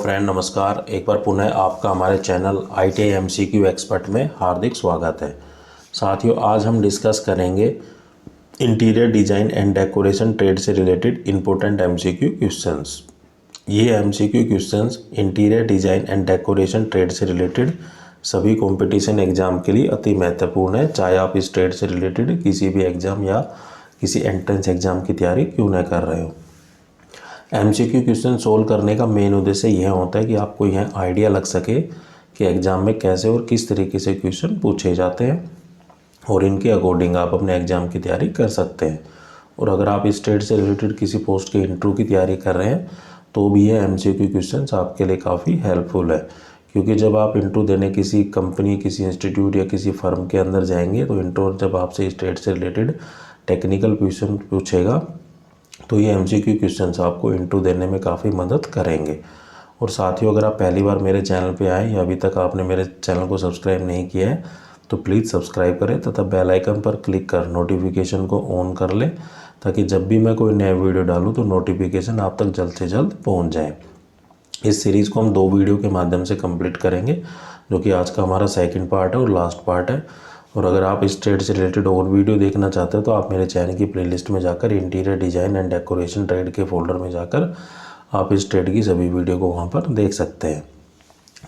Friend, नमस्कार। एक बार पुनः आपका हमारे चैनल ITI MCQ एक्सपर्ट में हार्दिक स्वागत है। साथियों, आज हम डिस्कस करेंगे interior design and decoration trade से रिलेटेड इम्पोर्टेंट MCQ क्वेश्चंस। ये MCQ questions interior design and decoration trade से रिलेटेड सभी कंपटीशन एग्ज़ाम के लिए अति महत्वपूर्ण है, चाहे आप इस ट्रेड से रिलेटेड किसी भी एग्ज़ाम या किसी एंट्रेंस एग्ज़ाम की तैयारी क्यों न कर रहे हो। MCQ क्वेश्चन सोल्व करने का मेन उद्देश्य यह होता है कि आपको यह आइडिया लग सके कि एग्ज़ाम में कैसे और किस तरीके से क्वेश्चन पूछे जाते हैं और इनके अकॉर्डिंग आप अपने एग्ज़ाम की तैयारी कर सकते हैं। और अगर आप इस ट्रेड से रिलेटेड किसी पोस्ट के इंटरव्यू की तैयारी कर रहे हैं तो भी ये MCQ क्वेश्चन आपके लिए काफ़ी हेल्पफुल है, क्योंकि जब आप इंटरव्यू देने किसी कंपनी, किसी इंस्टीट्यूट या किसी फर्म के अंदर जाएंगे तो इंटरव्यू जब आपसे इस ट्रेड से रिलेटेड टेक्निकल क्वेश्चन पूछेगा तो ये MCQ क्वेश्चंस आपको इंटरव्यू देने में काफ़ी मदद करेंगे। और साथियों, अगर आप पहली बार मेरे चैनल पे आए या अभी तक आपने मेरे चैनल को सब्सक्राइब नहीं किया है तो प्लीज़ सब्सक्राइब करें तथा बेल आइकन पर क्लिक कर नोटिफिकेशन को ऑन कर लें, ताकि जब भी मैं कोई नया वीडियो डालूँ तो नोटिफिकेशन आप तक जल्द से जल्द पहुँच जाए। इस सीरीज़ को हम 2 वीडियो के माध्यम से कंप्लीट करेंगे, जो कि आज का हमारा सेकंड पार्ट है और लास्ट पार्ट है। और अगर आप इस ट्रेड से रिलेटेड और वीडियो देखना चाहते हो तो आप मेरे चैनल की प्लेलिस्ट में जाकर interior design and decoration trade के फोल्डर में जाकर आप इस ट्रेड की सभी वीडियो को वहां पर देख सकते हैं।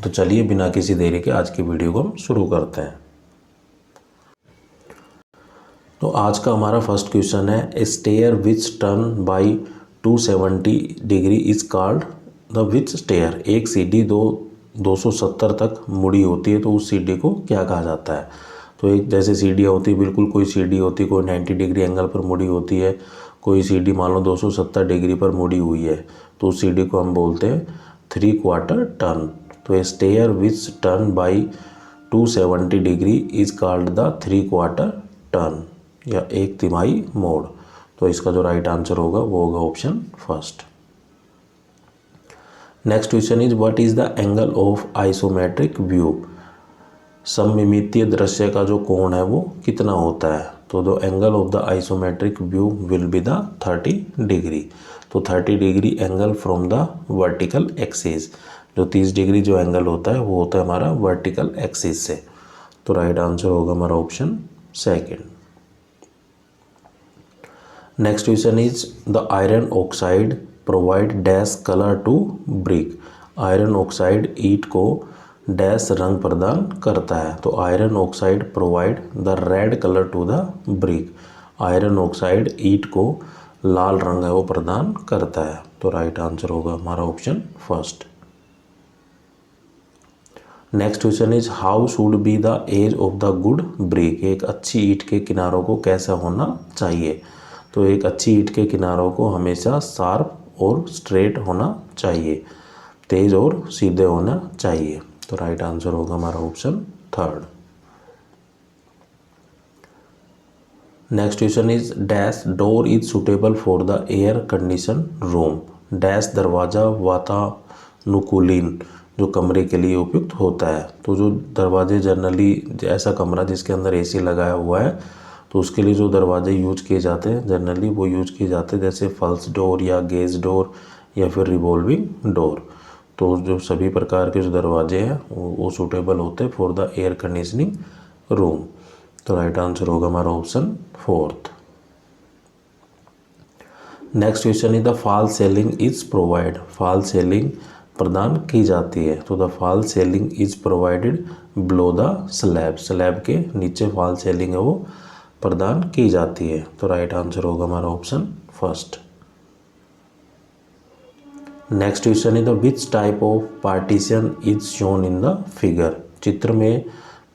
तो चलिए बिना किसी देरी के आज की वीडियो को हम शुरू करते हैं। तो आज का हमारा फर्स्ट क्वेश्चन है, a stair which turn by 270 degree is called the which stair. एक सीढ़ी 270 तक मुड़ी होती है तो उस सीढ़ी को क्या कहा जाता है। तो एक जैसे सीढ़ियाँ होती है, बिल्कुल कोई सीढ़ी होती है कोई 90 डिग्री एंगल पर मुड़ी होती है, कोई सीढ़ी मान लो 270 डिग्री पर मुड़ी हुई है, तो उस सीढ़ी को हम बोलते हैं 3/4 टर्न। तो a stair which turn by 270 degree is called the 3/4 turn, या 1/3 मोड़। तो इसका जो राइट आंसर होगा वो होगा option first. Next question is, what is the angle of isometric view. सममितीय दृश्य का जो कोण है वो कितना होता है। तो the angle of the isometric view will be the 30 degree. तो 30 degree angle from the vertical axis. जो 30 डिग्री जो एंगल होता है वो होता है हमारा वर्टिकल एक्सिस से। तो राइट आंसर होगा हमारा option second. Next question is, the iron oxide provide dash colour to brick. Iron oxide ईंट को डैश रंग प्रदान करता है। तो iron oxide provide the red colour to the brick. Iron oxide ईंट को लाल रंग है वो प्रदान करता है। तो राइट आंसर होगा हमारा option first. Next question is, how should be the edge of the good brick. एक अच्छी ईंट के किनारों को कैसा होना चाहिए। तो एक अच्छी ईंट के किनारों को हमेशा शार्प और स्ट्रेट होना चाहिए, तेज और सीधे होना चाहिए। तो राइट आंसर होगा हमारा option third. Next question is, dash door is suitable for the air condition room. Dash दरवाज़ा वातानुकूलित जो कमरे के लिए उपयुक्त होता है। तो जो दरवाजे जनरली ऐसा कमरा जिसके अंदर AC लगाया हुआ है तो उसके लिए जो दरवाजे यूज किए जाते हैं जनरली वो यूज किए जाते हैं जैसे फल्स डोर या गेज डोर या फिर रिवॉल्विंग डोर। तो जो सभी प्रकार के जो दरवाजे हैं वो सूटेबल होते हैं for the air conditioning room. तो राइट आंसर होगा हमारा option fourth. Next question is, the fall ceiling is provide. Fall ceiling प्रदान की जाती है। तो the fall ceiling is provided below the slab. Slab के नीचे फॉल सीलिंग है वो प्रदान की जाती है। तो राइट आंसर होगा हमारा option first. Next question is, the which type of partition is shown in the figure. चित्र में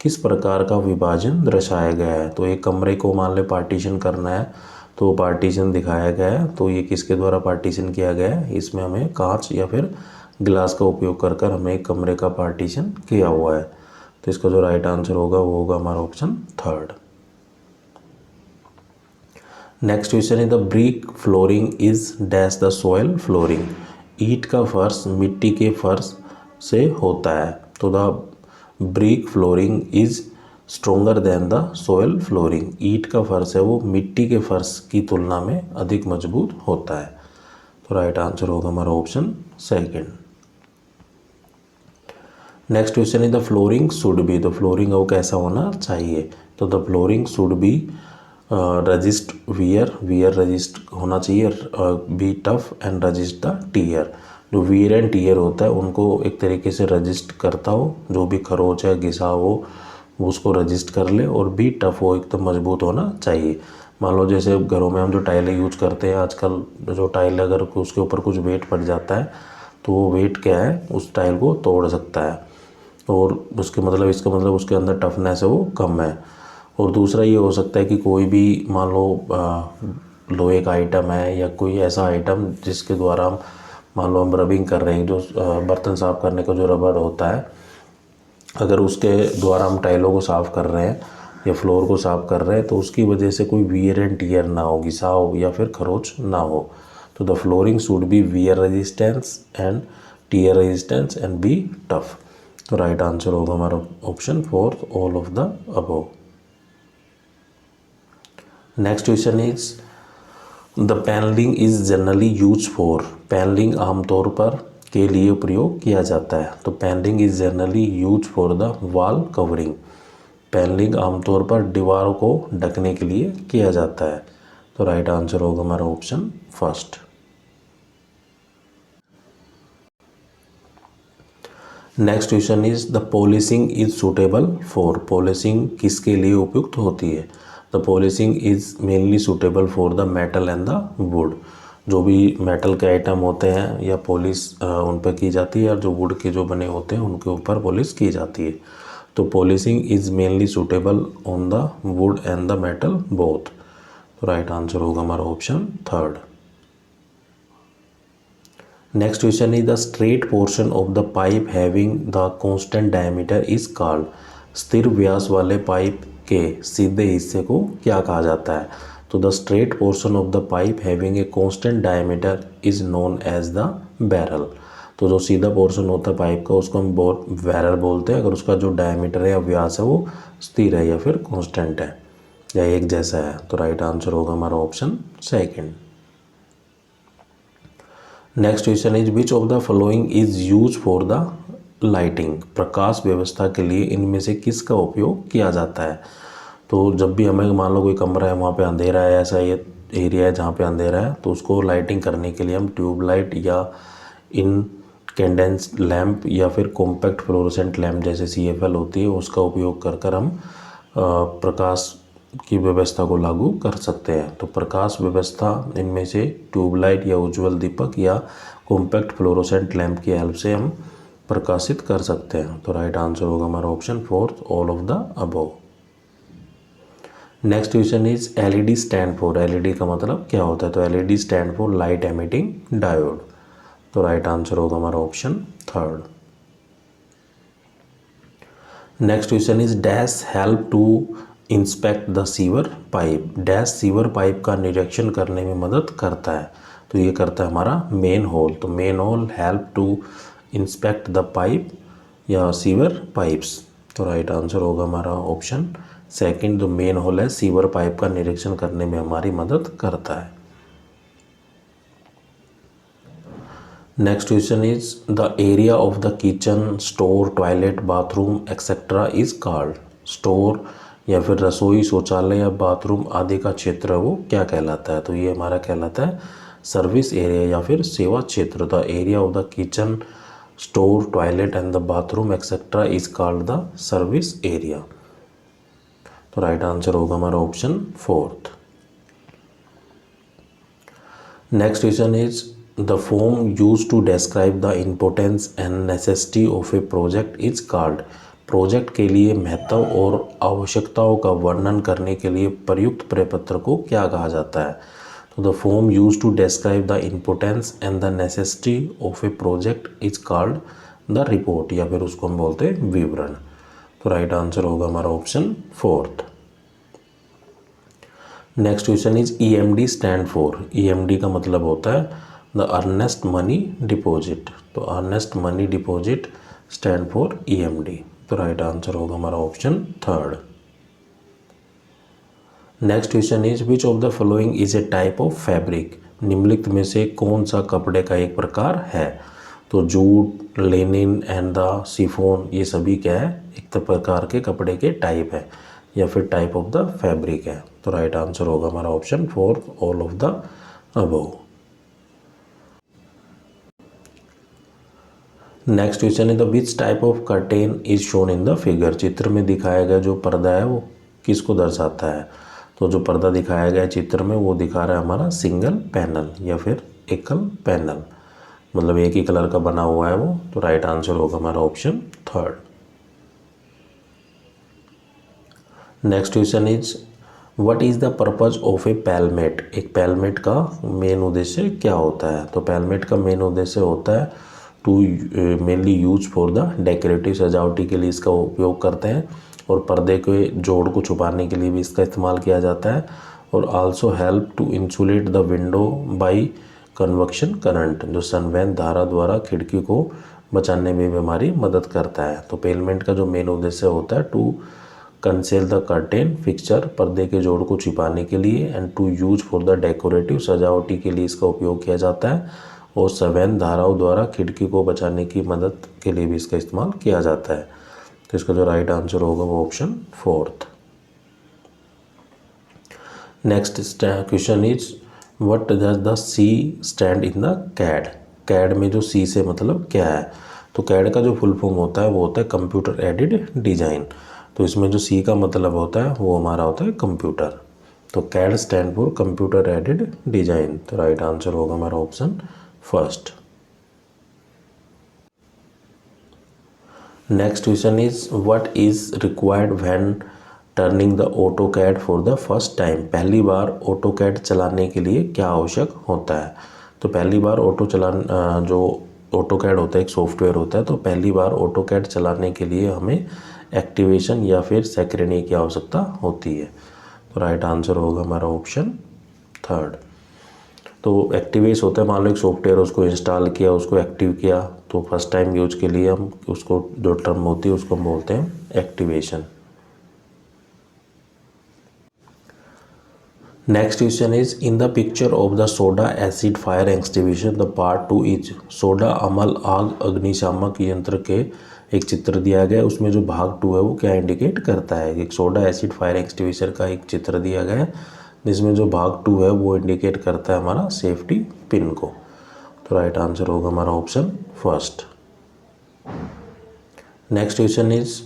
किस प्रकार का विभाजन दर्शाया गया है। तो एक कमरे को मान ले पार्टीशन करना है तो पार्टीशन दिखाया गया है। तो ये किसके द्वारा पार्टीशन किया गया है। इसमें हमें कांच या फिर ग्लास का उपयोग कर कर हमें एक कमरे का पार्टीशन किया हुआ है। तो इसका जो राइट आंसर होगा वो होगा हमारा option third. Next question is, the brick flooring is dash the soil flooring. ईंट का फर्श मिट्टी के फर्श से होता है। तो the brick flooring is stronger then the soil flooring. ईंट का फर्श है वो मिट्टी के फर्श की तुलना में अधिक मजबूत होता है। तो राइट आंसर होगा हमारा option second. Next question is the flooring should be, तो फ्लोरिंग वो कैसा होना चाहिए, तो the flooring should be resist wear resist होना चाहिए, be tough and resist the tear. जो वियर एंड टीयर होता है उनको एक तरीके से रजिस्ट करता हो, जो भी खरोच है घिसा हो वो उसको रजिस्ट कर ले, और बी टफ हो एकदम मजबूत होना चाहिए। मान लो जैसे घरों में हम जो टाइलें यूज करते हैं आजकल, जो टाइल अगर उसके ऊपर कुछ वेट पड़ जाता है तो वो वेट क्या है उस टाइल को तोड़ सकता है, और उसके मतलब इसका मतलब उसके अंदर टफनेस है वो कम है। और दूसरा ये हो सकता है कि कोई भी मान लो लोहे का आइटम है या कोई ऐसा आइटम जिसके द्वारा हम मान लो हम रबिंग कर रहे हैं, जो बर्तन साफ़ करने का जो रबर होता है, अगर उसके द्वारा हम टाइलों को साफ़ कर रहे हैं या फ्लोर को साफ़ कर रहे हैं तो उसकी वजह से कोई वियर एंड टियर ना हो, घिसाव या फिर खरोच ना हो। तो the flooring should B wear resistance and tear resistance and be tough. तो राइट आंसर होगा हमारा option 4 all of the above. Next question is the panelling is generally use for, panelling आमतौर पर के लिए प्रयोग किया जाता है, तो panelling is generally use for the wall covering, panelling आमतौर पर दीवारों को ढकने के लिए किया जाता है। तो राइट आंसर होगा हमारा option first. Next question is the polishing is suitable for, polishing किसके लिए उपयुक्त होती है, the polishing is mainly suitable for the metal and the wood, जो भी मेटल के आइटम होते हैं या पॉलिश उन पर की जाती है, और जो वुड के जो बने होते हैं उनके ऊपर पॉलिश की जाती है। तो polishing is mainly suitable on the wood and the metal both. तो राइट आंसर होगा हमारा option third. Next question is the straight portion of the pipe having the constant diameter is called, स्थिर व्यास वाले pipe के सीधे हिस्से को क्या कहा जाता है, तो the straight portion of the pipe having a constant diameter is known as the barrel. तो जो सीधा पोर्शन होता है पाइप का उसको हम बैरल बोलते हैं, अगर उसका जो डायमीटर है या व्यास है वो स्थिर है या फिर कांस्टेंट है या एक जैसा है। तो राइट आंसर होगा हमारा option second. Next question is which of the following is use for the lighting, प्रकाश व्यवस्था के लिए इनमें से किसका उपयोग किया जाता है। तो जब भी हमें मान लो कोई कमरा है वहाँ पे अंधेरा है, ऐसा ये एरिया है जहाँ पे अंधेरा है, तो उसको लाइटिंग करने के लिए हम ट्यूबलाइट या इनकैंडेंस लैम्प या फिर कॉम्पैक्ट फ्लोरोसेंट लैम्प जैसे CFL होती है उसका उपयोग कर हम प्रकाश की व्यवस्था को लागू कर सकते हैं। तो प्रकाश व्यवस्था इनमें से ट्यूबलाइट या उज्ज्वल दीपक या कॉम्पैक्ट फ्लोरोसेंट लैम्प की हेल्प से हम प्रकाशित कर सकते हैं। तो राइट आंसर होगा हमारा option fourth all of the above. Next question is LED stand for, LED का मतलब क्या होता है, तो LED stand for light emitting diode. तो राइट आंसर होगा हमारा option third. Next question is dash help to inspect the sewer pipe, dash sewer pipe का निरीक्षण करने में मदद करता है, तो ये करता है हमारा मेन होल। तो manhole help to inspect the pipe या सीवर पाइप्स। तो राइट आंसर होगा हमारा ऑप्शन सेकंड, जो मेन होल है सीवर पाइप का निरीक्षण करने में हमारी मदद करता है। Next question is the area of the kitchen store toilet bathroom etcetera is called, store या फिर रसोई शौचालय या बाथरूम आदि का क्षेत्र वो क्या कहलाता है, तो ये हमारा कहलाता है सर्विस एरिया या फिर सेवा क्षेत्र। The area of the kitchen store toilet and the bathroom etcetera is called the service area. तो राइट आंसर होगा हमारा option fourth. Next question is the form use to describe the importance and necessity of a project is called, project के लिए महत्व और आवश्यकताओं का वर्णन करने के लिए प्रयुक्त प्रपत्र को क्या कहा जाता है, तो the form use to describe the importance and the necessity of a project is called the report, या फिर उसको हम बोलते हैं विवरण। तो राइट आंसर होगा हमारा option fourth. Next question is EMD stand for, EMD का मतलब होता है द अर्नेस्ट मनी डिपॉजिट, तो earnest money deposit stand for EMD। तो राइट आंसर होगा हमारा option third. Next question is which of the following is a type of fabric, निम्नलिखित में से कौन सा कपड़े का एक प्रकार है, तो jute, Lenin and the chiffon, ये सभी क्या है, एक प्रकार के कपड़े के टाइप है या फिर टाइप ऑफ द फैब्रिक है। तो राइट आंसर होगा हमारा option 4, all of the above. Next question है the which type of curtain is shown in the figure. चित्र में दिखाया गया जो पर्दा है वो किसको दर्शाता है। तो जो पर्दा दिखाया गया है चित्र में वो दिखा रहा है हमारा सिंगल पैनल या फिर एकल पैनल, मतलब एक ही कलर का बना हुआ है वो। तो राइट आंसर होगा हमारा option 3। Next question is what is the purpose of a pelmet. एक पैलमेट का मेन उद्देश्य क्या होता है। तो पैलमेट का मेन उद्देश्य होता है to mainly use for the decorative, सजावटी के लिए इसका उपयोग करते हैं और पर्दे के जोड़ को छुपाने के लिए भी इसका इस्तेमाल किया जाता है। और also help to insulate the window by convection current, जो संवहन धारा द्वारा खिड़की को बचाने में भी हमारी मदद करता है। तो पैलमेट का जो मेन उद्देश्य होता है to conceal the curtain fixture, पर्दे के जोड़ को छिपाने के लिए, and to use for the decorative, सजावटी के लिए इसका उपयोग किया जाता है और संवहन धाराओं द्वारा खिड़की को बचाने की मदद के लिए भी इसका इस्तेमाल किया जाता है। तो इसका जो राइट आंसर होगा वो option 4। Next question is what does the C stand in the CAD. CAD में जो सी से मतलब क्या है। तो कैड का जो फुल फॉर्म होता है वो होता है कंप्यूटर एडेड डिजाइन। तो इसमें जो सी का मतलब होता है वो हमारा होता है कंप्यूटर। तो CAD stand for computer aided design. तो राइट आंसर होगा हमारा option 1। Next question is what is required when turning the AutoCAD for the first time. पहली बार ऑटोकैड चलाने के लिए क्या आवश्यक होता है। तो पहली बार जो ऑटोकैड होता है एक सॉफ्टवेयर होता है, तो पहली बार ऑटोकैड चलाने के लिए हमें एक्टिवेशन या फिर सेक्रेनी की आवश्यकता होती है। तो राइट आंसर होगा हमारा ऑप्शन 3। तो एक्टिवेट होता है, मान लो एक सॉफ्टवेयर उसको इंस्टॉल किया, उसको एक्टिव किया, तो फर्स्ट टाइम यूज के लिए हम उसको जो टर्म होती है उसको हम बोलते हैं activation. Next question is in the picture of the soda acid fire extinguisher the part 2 is. Soda अमल आग अग्निशामक यंत्र के एक चित्र दिया गया है, उसमें जो भाग 2 है वो क्या इंडिकेट करता है। एक सोडा एसिड फायर एक्सटिंग्विशर का एक चित्र दिया गया है जिसमें जो भाग 2 है वो इंडिकेट करता है हमारा सेफ्टी पिन को। तो राइट आंसर होगा हमारा option 1। Next question is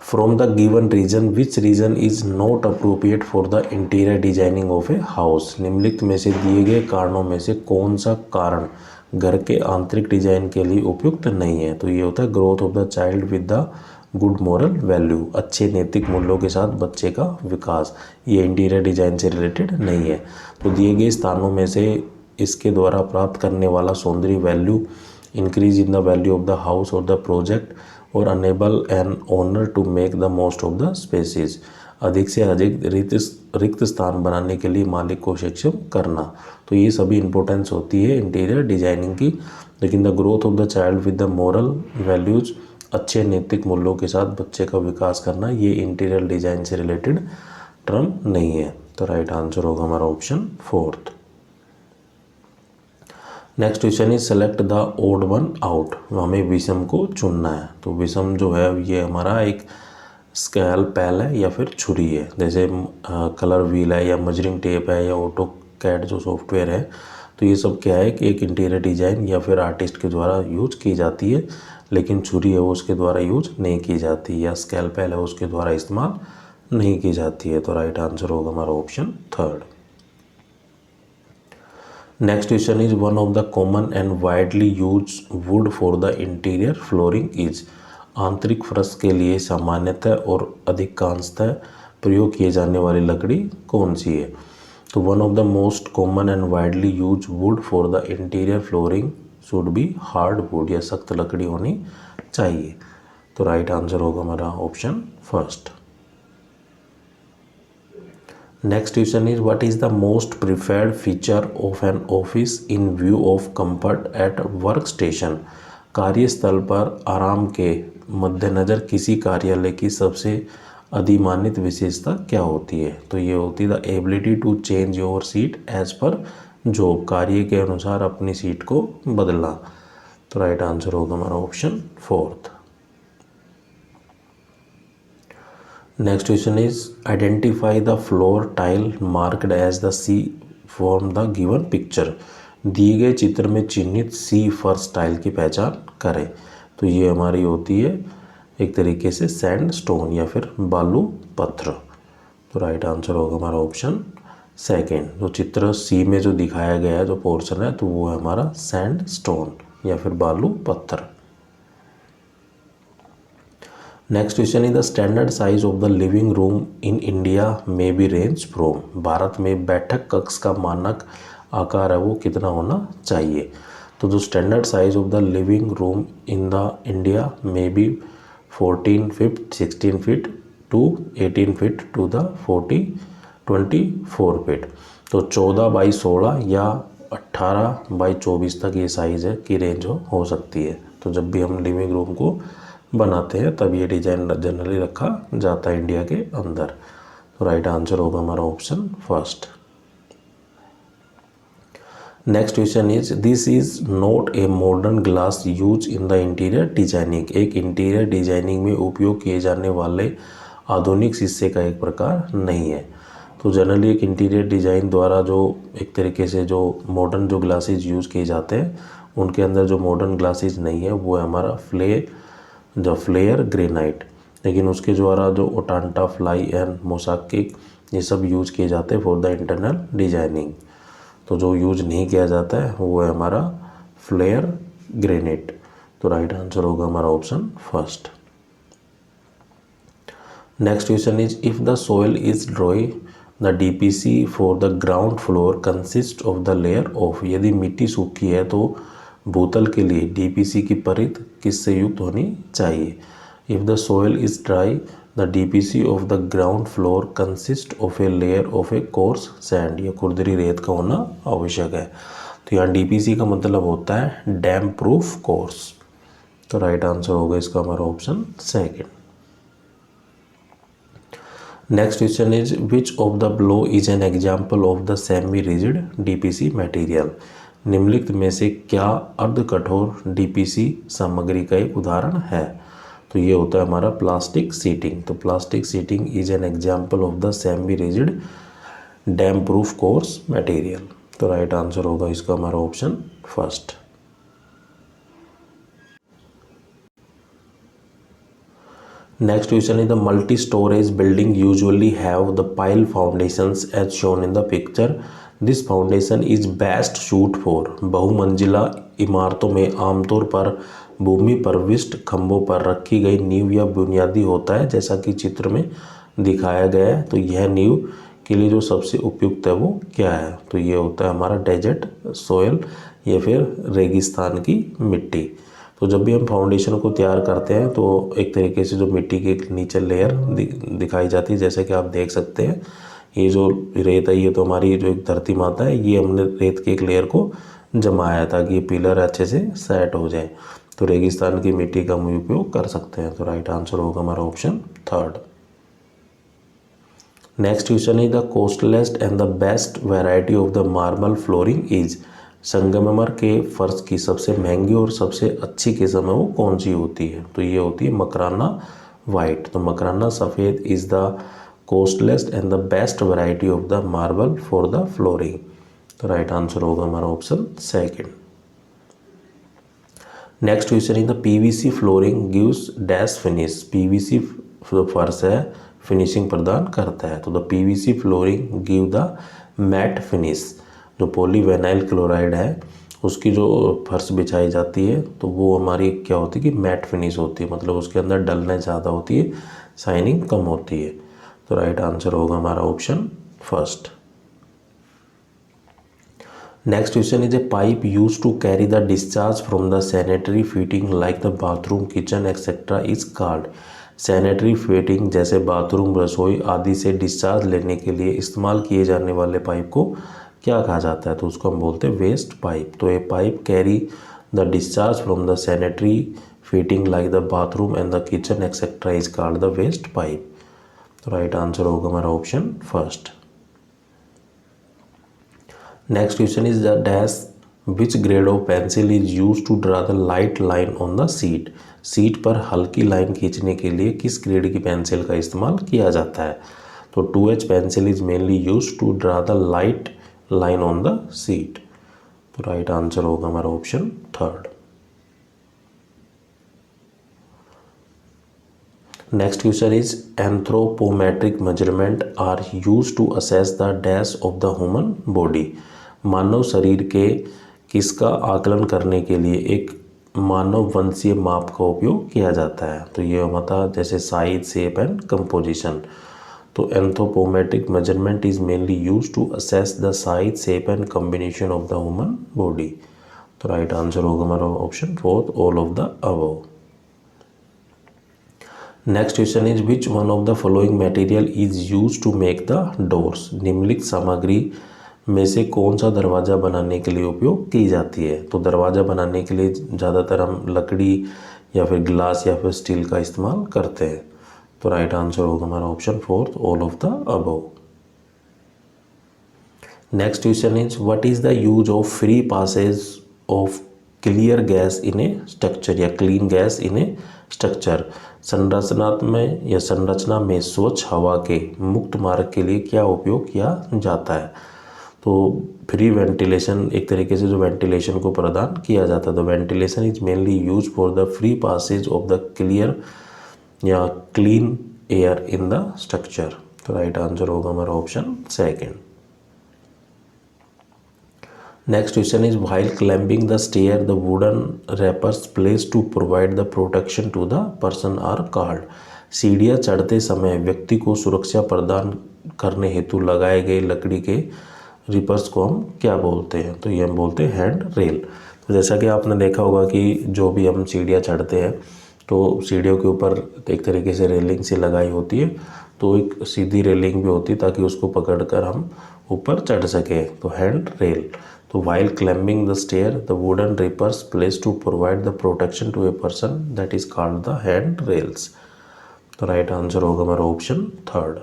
from the given reason which reason is not appropriate for the interior designing of a house. निम्नलिखित में से दिए गए कारणों में से कौन सा कारण घर के आंतरिक डिजाइन के लिए उपयुक्त नहीं है। तो ये होता है growth of the child with the good moral value, अच्छे नैतिक मूल्यों के साथ बच्चे का विकास। ये इंटीरियर डिजाइन से रिलेटेड नहीं है। तो दिए गए स्थानों में से इसके द्वारा प्राप्त करने वाला सौंदर्य value, increase in the value of the house और द प्रोजेक्ट, और enable an owner to make the most of the spaces, अधिक से अधिक रिक्त स्थान बनाने के लिए मालिक को सक्षम करना। तो ये सभी इंपॉर्टेंस होती है इंटीरियर डिजाइनिंग की। लेकिन the growth of the child with the moral values, अच्छे नैतिक मूल्यों के साथ बच्चे का विकास करना, ये इंटीरियर डिजाइन से रिलेटेड टर्म नहीं है। तो राइट आंसर होगा हमारा option 4। Next question is select the odd one out. हमें विषम को चुनना है। तो विषम जो है ये हमारा एक स्केल पैल है या फिर छुरी है, जैसे कलर व्हील है या मजरिंग टेप है या ऑटो कैड जो सॉफ्टवेयर है। तो ये सब क्या है कि एक इंटीरियर डिजाइन या फिर आर्टिस्ट के द्वारा यूज की जाती है, लेकिन छुरी है वो उसके द्वारा यूज नहीं की जाती, या स्केल पैल है उसके द्वारा इस्तेमाल नहीं की जाती है। तो राइट आंसर होगा हमारा option 3। Next question is one of the common and widely use would for the interior flooring is. आंतरिक फर्श के लिए सामान्यतः और अधिकांशतः प्रयोग किए जाने वाली लकड़ी कौन सी है। तो one of the most common and widely use would for the interior flooring should B hard would, या सख्त लकड़ी होनी चाहिए। तो राइट आंसर होगा हमारा option 1। Next question is what is the most preferred feature of an office in view of comfort at work station. कार्यस्थल पर आराम के मद्देनज़र किसी कार्यालय की सबसे अधिमानित विशेषता क्या होती है। तो ये होती है the ability to change your seat as per job, कार्य के अनुसार अपनी सीट को बदलना। तो राइट आंसर होगा हमारा option fourth. Next question is identify the floor tile marked as the C form the given picture. दिए गए चित्र में चिन्हित सी फर्श टाइल की पहचान करें। तो ये हमारी होती है एक तरीके से सैंड स्टोन या फिर बालू पत्थर। तो राइट आंसर होगा हमारा ऑप्शन सेकेंड। जो चित्र सी में जो दिखाया गया है जो पोर्शन है तो वो है हमारा सैंड स्टोन या फिर बालू पत्थर। Next question is the standard size of the living room in India में बी रेंज फ्रॉम। भारत में बैठक कक्ष का मानक आकार है वो कितना होना चाहिए। तो जो standard size of the living room in the India में be 14 feet 16 feet to 18 feet to the 24 feet. तो 14 बाई 16 या 18 बाई 24 तक ये साइज़ है की रेंज हो सकती है। तो जब भी हम लिविंग रूम को बनाते हैं तब ये डिज़ाइन जनरली रखा जाता है इंडिया के अंदर। तो राइट आंसर होगा हमारा option first. Next question is this is not a modern glass use in the interior designing. एक इंटीरियर डिजाइनिंग में उपयोग किए जाने वाले आधुनिक शीशे का एक प्रकार नहीं है। तो जनरली एक इंटीरियर डिज़ाइन द्वारा जो एक तरीके से जो मॉडर्न जो ग्लासेज यूज़ किए जाते हैं उनके अंदर जो मॉडर्न ग्लासेज नहीं है वो है हमारा फ्लेयर ग्रेनाइट। लेकिन उसके द्वारा जो ओटांटा फ्लाई एंड मोसाकिक ये सब यूज़ किए जाते हैं फॉर द इंटरनल डिजाइनिंग। तो जो यूज़ नहीं किया जाता है वो है हमारा फ्लेयर ग्रेनाइट। तो राइट आंसर होगा हमारा option first. Next question is if the soil is dry the DPC for the ground floor consist of the layer of. यदि मिट्टी सूखी है तो भूतल के लिए डीपीसी की परत किससे युक्त होनी चाहिए। If the soil is dry the DPC of the ground floor consist of a layer of A coarse sand. या खुरदरी रेत का होना आवश्यक है। तो यहाँ डीपीसी का मतलब होता है डैम प्रूफ कोर्स। तो राइट आंसर होगा इसका हमारा option second. Next question is which of the blow is an example of the semi rigid DPC material. निम्नलिखित में से क्या अर्ध कठोर डीपीसी सामग्री का एक उदाहरण है। तो ये होता है हमारा प्लास्टिक सीटिंग। तो plastic sheeting is an example of the semi rigid damp proof course material. तो राइट आंसर होगा इसका हमारा option first. Next question is the multi-storage building usually have the pile foundations as shown in the picture. This foundation is best suited for बहुमंजिला इमारतों में आमतौर पर भूमि प्रविष्ट खंभों पर रखी गई नींव या बुनियादी होता है जैसा कि चित्र में दिखाया गया है। तो यह नींव के लिए जो सबसे उपयुक्त है वो क्या है। तो ये होता है हमारा डेजर्ट सोयल या फिर रेगिस्तान की मिट्टी। तो जब भी हम फाउंडेशन को तैयार करते हैं तो एक तरीके से जो मिट्टी की नीचे लेयर दिखाई जाती है जैसे कि आप देख सकते हैं। ये जो रेत है ये तो हमारी जो एक धरती माता है ये हमने रेत की एक लेयर को जमाया ताकि ये पिलर अच्छे से सेट हो जाए। तो रेगिस्तान की मिट्टी का हम उपयोग कर सकते हैं। तो राइट आंसर होगा हमारा option third. Next question is the costliest and the best variety of the marble flooring is. संगमरमर के फर्श की सबसे महंगी और सबसे अच्छी किस्म है वो कौन सी होती है। तो ये होती है मकराना वाइट। तो मकराना सफ़ेद is the costliest and the best variety of the marble for the flooring. तो राइट आंसर होगा हमारा option second. Next question is the PVC flooring gives dash finish. PVC फर्श है फिनिशिंग प्रदान करता है। तो the PVC flooring give the matt finish. जो पॉलीविनाइल क्लोराइड है उसकी जो फर्श बिछाई जाती है तो वो हमारी क्या होती है कि मैट फिनिश होती है। मतलब उसके अंदर डलनेस ज़्यादा होती है शाइनिंग कम होती है। तो राइट आंसर होगा हमारा option first. Next question is a pipe use to carry the discharge from the sanitary fitting like the bathroom kitchen etcetera is called. Sanitary fitting जैसे बाथरूम रसोई आदि से डिस्चार्ज लेने के लिए इस्तेमाल किए जाने वाले पाइप को क्या कहा जाता है। तो उसको हम बोलते हैं वेस्ट पाइप। तो a pipe carry the discharge from the sanitary fitting like the bathroom and the kitchen etcetera is called the waste pipe. तो राइट आंसर होगा हमारा option first. Next question is the dash which grade of pencil is use to draw the light line on the sheet. Sheet पर हल्की line खींचने के लिए किस grade की पेंसिल का इस्तेमाल किया जाता है। तो 2H pencil is mainly use to draw the light line on the sheet. तो राइट आंसर होगा हमारा option third. Next question is anthropometric measurement are use to assess the dash of the human body. मानव शरीर के किसका आकलन करने के लिए एक मानव वंशीय माप का उपयोग किया जाता है। तो ये होता जैसे साइज, शेप एंड कंपोजिशन। तो anthropometric measurement is mainly use to assess the size, shape and combination of the human body. तो राइट आंसर होगा हमारा option fourth, all of the above. Next question is which one of the following material is use to make the doors. निम्नलिखित सामग्री में से कौन सा दरवाज़ा बनाने के लिए उपयोग की जाती है। तो दरवाज़ा बनाने के लिए ज़्यादातर हम लकड़ी या फिर ग्लास या फिर स्टील का इस्तेमाल करते हैं। तो राइट आंसर होगा हमारा option fourth, all of the above. Next question is what is the use of free passage of clear gas in a structure या clean gas in a structure. संरचना में स्वच्छ हवा के मुक्त मार्ग के लिए क्या उपयोग किया जाता है। तो फ्री वेंटिलेशन एक तरीके से जो वेंटिलेशन को प्रदान किया जाता है। तो ventilation is mainly use for the free passage of the clear या clean air in the structure. तो राइट आंसर होगा हमारा option second. Next question is while climbing the stair the wooden wrappers place to provide the protection to the person are called. सीढ़ियाँ चढ़ते समय व्यक्ति को सुरक्षा प्रदान करने हेतु लगाए गए लकड़ी के रिपर्स को हम क्या बोलते हैं। तो ये हम बोलते हैं हैंड रेल। तो जैसा कि आपने देखा होगा कि जो भी हम सीढ़ियाँ चढ़ते हैं तो सीढ़ियों के ऊपर एक तरीके से रेलिंग सी लगाई होती है। तो एक सीधी रेलिंग भी होती है ताकि उसको पकड़कर हम ऊपर चढ़ सके। तो हैंड रेल। तो while climbing the stair the wooden rippers placed to provide the protection to a person that is called the hand rails। तो राइट आंसर होगा हमारा option third.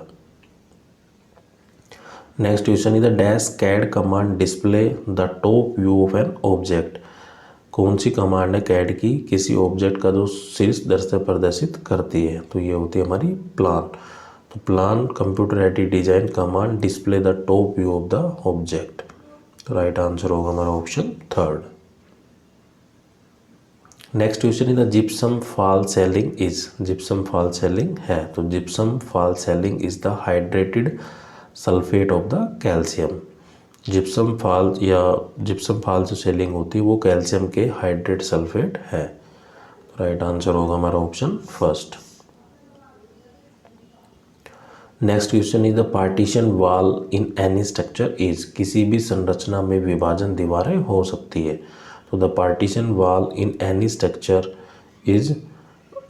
Next question is the dash CAD command display the top view of an object. कौन सी command है CAD की किसी object का जो शीर्ष दृश्य प्रदर्शित करती है। तो ये होती है हमारी प्लान। तो plan computer aided design command display the top view of the object. तो राइट आंसर होगा हमारा option third. Next question is the gypsum fall selling is. Gypsum fall selling है तो gypsum fall selling is the hydrated sulphate of the calcium. Gypsum fall या gypsum fall जो selling होती है वो कैल्शियम के हाइड्रेट सल्फेट है। तो राइट आंसर होगा हमारा option first. Next question is the partition wall in any structure is. किसी भी संरचना में विभाजन दीवारें हो सकती है। तो the partition wall in any structure is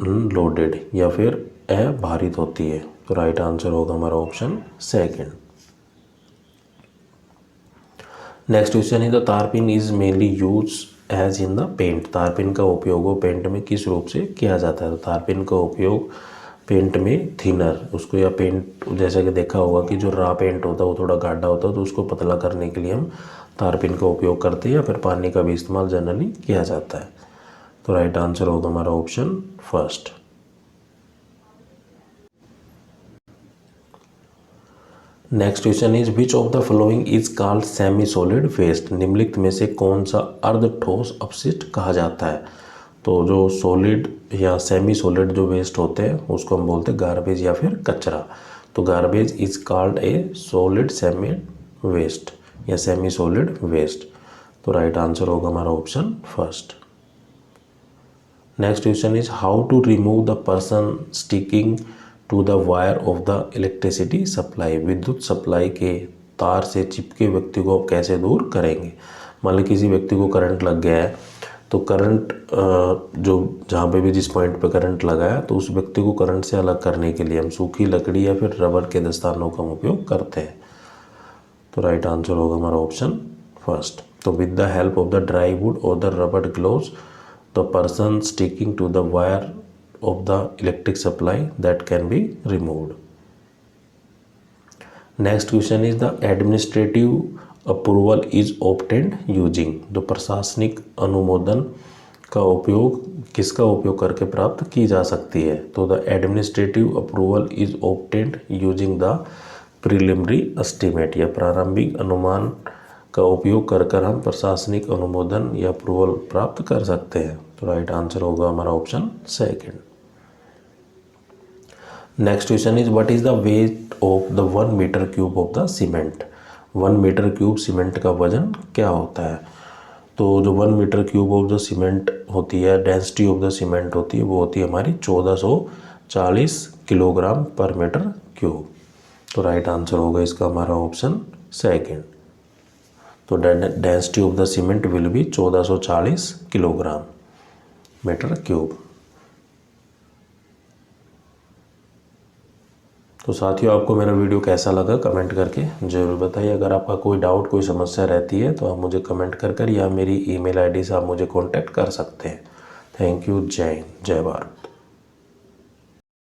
loaded या फिर अभारित होती है। तो राइट आंसर होगा हमारा option second. Next question is the turpentine is mainly use as in the paint. तारपिन का उपयोग पेंट में किस रूप से किया जाता है। तो तारपिन का उपयोग पेंट में थिनर उसको या पेंट जैसा कि देखा होगा कि जो रा पेंट होता है वो थोड़ा गाढ़ा होता है तो उसको पतला करने के लिए हम तारपिन का उपयोग करते हैं या फिर पानी का भी इस्तेमाल जनरली किया जाता है। तो राइट आंसर होगा हमारा option first. Next question is which of the following is called semi solid waste. निम्नलिखित में से कौन सा अर्ध ठोस अपशिष्ट कहा जाता है। तो जो सॉलिड या सेमी सॉलिड जो वेस्ट होते हैं उसको हम बोलते हैं गार्बेज या फिर कचरा। तो garbage is called a solid semi waste या सेमी सॉलिड वेस्ट। तो राइट आंसर होगा हमारा option first. Next question is how to remove the person sticking to the wire of the electricity supply. विद्युत supply के तार से चिपके व्यक्ति को आप कैसे दूर करेंगे। मान ली किसी व्यक्ति को करंट लग गया है तो करंट जो जहाँ पे भी जिस पॉइंट पे करंट लगा है तो उस व्यक्ति को करंट से अलग करने के लिए हम सूखी लकड़ी या फिर रबर के दस्तानों का उपयोग करते हैं। तो राइट आंसर होगा हमारा ऑप्शन फर्स्ट। तो with the help of the dry wood और the rubber gloves the person sticking to the wire of the electric supply that can be removed. Next question is the administrative approval is obtained using, जो प्रशासनिक अनुमोदन का उपयोग किसका उपयोग करके प्राप्त की जा सकती है, तो the administrative approval is obtained using the preliminary estimate, या प्रारंभिक अनुमान का उपयोग कर हम प्रशासनिक अनुमोदन या अप्रूवल प्राप्त कर सकते हैं। तो राइट आंसर होगा हमारा option second. Next question is what is the weight of the 1 metre cube of the cement. 1 metre cube cement का वजन क्या होता है। तो जो 1 metre cube of the cement होती है, डेंसिटी ऑफ द सीमेंट होती है, वो होती है हमारी 1440 किलोग्राम पर मीटर क्यूब। तो राइट आंसर होगा इसका हमारा ऑप्शन सेकंड। तो density of the cement will be 1440 kilogram metre cube. तो साथियों, आपको मेरा वीडियो कैसा लगा कमेंट करके ज़रूर बताइए। अगर आपका कोई डाउट, कोई समस्या रहती है तो आप मुझे कमेंट कर या मेरी ईमेल आईडी से आप मुझे कांटेक्ट कर सकते हैं। Thank you. जय हिंद, जय भारत।